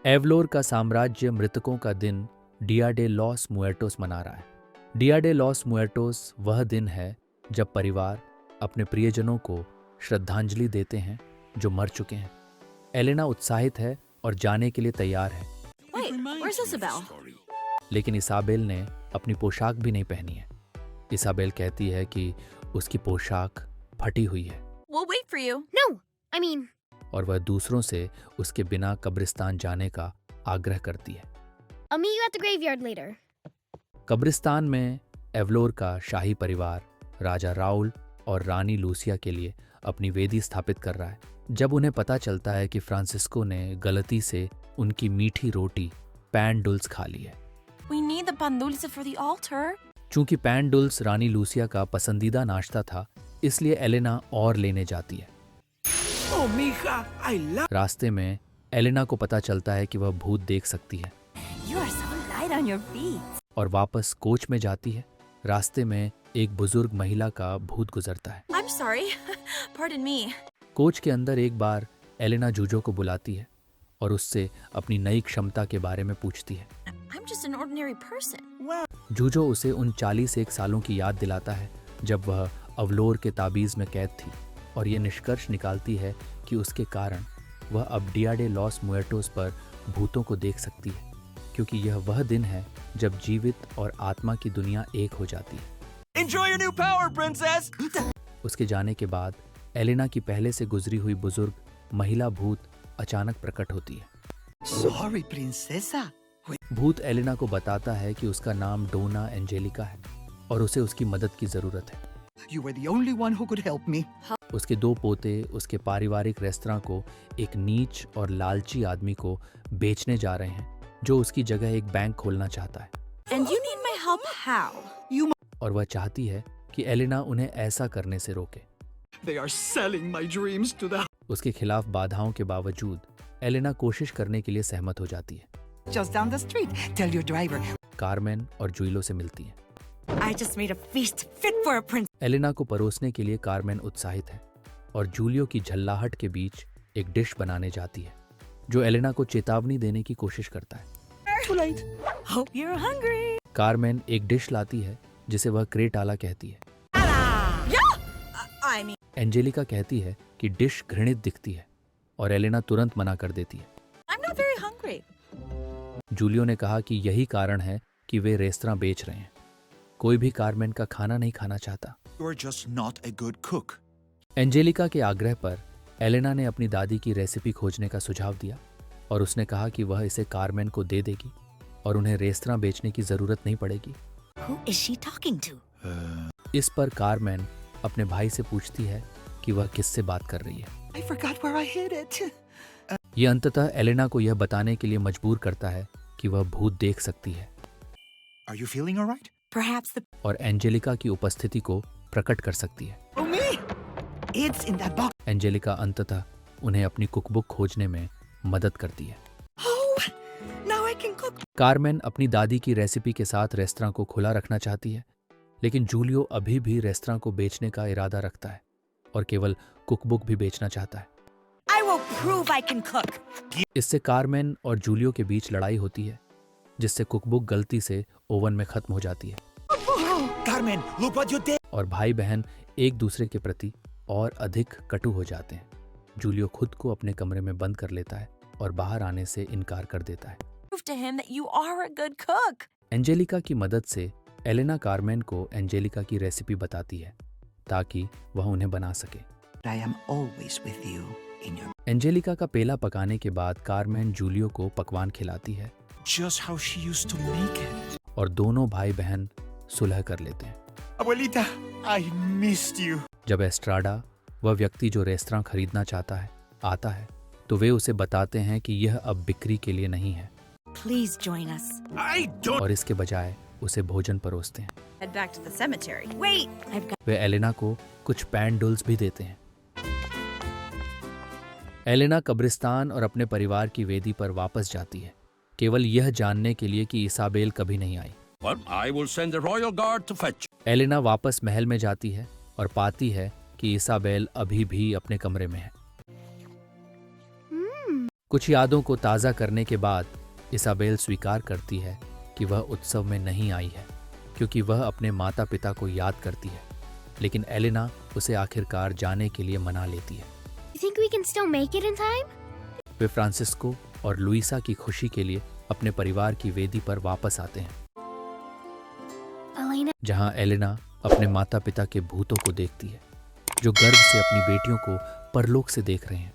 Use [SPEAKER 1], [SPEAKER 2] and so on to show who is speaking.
[SPEAKER 1] एवलोर का साम्राज्य मृतकों का दिन डिया डे लॉस मुएर्टोस मना रहा है। डिया डे लॉस मुएर्टोस वह दिन है जब परिवार अपने प्रियजनों को श्रद्धांजलि देते हैं जो मर चुके हैं। एलेना उत्साहित है और जाने के लिए तैयार है। लेकिन इसाबेल ने अपनी पोशाक भी नहीं पहनी है। इसाबेल कहती है कि उसकी पोशाक फटी हुई है। और वह दूसरों से उसके बिना कब्रिस्तान जाने का आग्रह करती है। कब्रिस्तान में एवलोर का शाही परिवार राजा राउल और रानी लूसिया के लिए अपनी वेदी स्थापित कर रहा है जब उन्हें पता चलता है कि फ्रांसिस्को ने गलती से उनकी मीठी रोटी पैन डुल्स खा ली है। चूंकि पैन डुल्स रानी लूसिया का पसंदीदा नाश्ता था, इसलिए एलेना और लेने जाती है। रास्ते में एलेना को पता चलता है कि वह भूत देख सकती है और वापस कोच में जाती है। रास्ते में एक बुजुर्ग महिला का भूत गुजरता है। कोच के अंदर एक बार एलेना जूजो को बुलाती है और उससे अपनी नई क्षमता के बारे में पूछती है। जूजो उसे उन 41 सालों की याद दिलाता है जब वह अवलोर के ताबीज में कैद थी और ये निष्कर्ष निकालती है कि उसके कारण वह अब डिया डे लॉस मुएर्टोस पर भूतों को देख सकती है, क्योंकि यह वह दिन है जब जीवित और आत्मा की दुनिया एक हो जाती है।
[SPEAKER 2] Enjoy your new power, princess!
[SPEAKER 1] उसके जाने के बाद एलेना की पहले से गुजरी हुई बुजुर्ग महिला भूत अचानक प्रकट होती है।
[SPEAKER 2] Sorry, princesa.
[SPEAKER 1] भूत एलेना को बताता है कि उसका नाम डोना एंजेलिका है और उसे उसकी मदद की जरूरत है।
[SPEAKER 2] You were the only one who could help me.
[SPEAKER 1] उसके 2 पोते उसके पारिवारिक रेस्तरां को एक नीच और लालची आदमी को बेचने जा रहे हैं जो उसकी जगह एक बैंक खोलना चाहता है।
[SPEAKER 3] And you need my help how?
[SPEAKER 1] और वह चाहती है कि एलेना उन्हें ऐसा करने से रोके।
[SPEAKER 2] They are selling my dreams to the...
[SPEAKER 1] उसके खिलाफ बाधाओं के बावजूद एलेना कोशिश करने के लिए सहमत हो जाती है।
[SPEAKER 2] Just down the street. Tell your driver.
[SPEAKER 1] Carmen और जूइलो से मिलती है।
[SPEAKER 3] I just made a feast fit for a prince.
[SPEAKER 1] Elena को परोसने के लिए कार्मेन उत्साहित है और जूलियो की झल्लाहट के बीच एक डिश बनाने जाती है जो एलेना को चेतावनी देने की कोशिश करता है।
[SPEAKER 2] Too late.
[SPEAKER 3] Hope you're hungry.
[SPEAKER 1] Carmen एक डिश लाती है जिसे वह क्रेटाला कहती है। एंजेलिका कहती है कि डिश घृणित दिखती है और एलेना तुरंत मना कर देती है।
[SPEAKER 3] I'm not very hungry.
[SPEAKER 1] Julio ने कहा कि यही कारण है कि वे रेस्तरां बेच रहे हैं। कोई भी कार्मेन का खाना नहीं खाना चाहता।
[SPEAKER 2] You're just not a good cook.
[SPEAKER 1] Angelica के आग्रह पर एलेना ने अपनी दादी की रेसिपी खोजने का सुझाव दिया और उसने कहा कि वह इसे कार्मेन को दे देगी और उन्हें रेस्तरां बेचने की जरूरत नहीं पड़ेगी।
[SPEAKER 3] Who is she talking to?
[SPEAKER 1] इस पर कार्मेन अपने भाई से पूछती है कि वह किससे बात कर रही है।
[SPEAKER 2] I forgot where I hid it.
[SPEAKER 1] यह अंततः एलेना को यह बताने के लिए मजबूर करता है कि वह भूत देख सकती है
[SPEAKER 2] Are you feeling all right?
[SPEAKER 3] Perhaps the...
[SPEAKER 1] और एंजेलिका की उपस्थिति को प्रकट कर सकती है।
[SPEAKER 2] Oh, me? It's in that box.
[SPEAKER 1] Angelica अंततः उन्हें अपनी कुकबुक खोजने में मदद करती है।
[SPEAKER 2] Oh, now I can cook.
[SPEAKER 1] Carmen अपनी दादी की रेसिपी के साथ रेस्तरां को खुला रखना चाहती है, लेकिन जूलियो अभी भी रेस्तरां को बेचने का इरादा रखता है और केवल कुकबुक भी बेचना चाहता है।
[SPEAKER 3] I will prove I can cook.
[SPEAKER 1] इससे कार्मेन और जूलियो के बीच लड़ाई होती है, जिससे कुकबुक गलती से ओवन में खत्म हो जाती है।
[SPEAKER 2] Carmen, look what you did.
[SPEAKER 1] और भाई बहन एक दूसरे के प्रति और अधिक कटु हो जाते हैं। जूलियो खुद को अपने कमरे में बंद कर लेता है और बाहर आने से इनकार कर देता है।
[SPEAKER 3] Prove to him that you are a good cook.
[SPEAKER 1] Angelica की मदद से एलेना कार्मेन को एंजेलिका की रेसिपी बताती है ताकि वह उन्हें बना सके।
[SPEAKER 2] I am always with you in your...
[SPEAKER 1] Angelica का पेला पकाने के बाद कार्मेन जूलियो को पकवान खिलाती है
[SPEAKER 2] Just how she used to make it.
[SPEAKER 1] और दोनों भाई बहन सुलह कर लेते हैं।
[SPEAKER 2] Abuelita, I missed you.
[SPEAKER 1] जब एस्ट्राडा, वह व्यक्ति जो रेस्तरां खरीदना चाहता है, आता है तो वे उसे बताते हैं कि यह अब बिक्री के लिए नहीं है।
[SPEAKER 3] Please join us.
[SPEAKER 2] I don't...
[SPEAKER 1] और इसके बजाय उसे भोजन परोसते हैं।
[SPEAKER 3] Head back to the cemetery. Wait, I've got...
[SPEAKER 1] way Elena को कुछ पैन डुल्स भी देते हैं। एलेना कब्रिस्तान और अपने परिवार की वेदी पर वापस जाती है, केवल यह जानने के लिए कि इसाबेल कभी नहीं आई।
[SPEAKER 4] But I will send the royal guard to fetch.
[SPEAKER 1] Elena वापस महल में जाती है और पाती है कि इसाबेल अभी भी अपने कमरे में है। कुछ यादों को ताज़ा करने के बाद इसाबेल स्वीकार करती है कि वह उत्सव में नहीं आई है क्योंकि वह अपने माता पिता को याद करती है, लेकिन एलेना उसे आखिरकार जाने के लिए मना लेती है।
[SPEAKER 5] You think we can still make it in time?
[SPEAKER 1] Way Francisco और लुइसा की खुशी के लिए अपने परिवार की वेदी पर वापस आते हैं,
[SPEAKER 5] Elena,
[SPEAKER 1] जहां एलेना अपने माता पिता के भूतों को देखती है जो गर्व से अपनी बेटियों को परलोक से देख रहे हैं।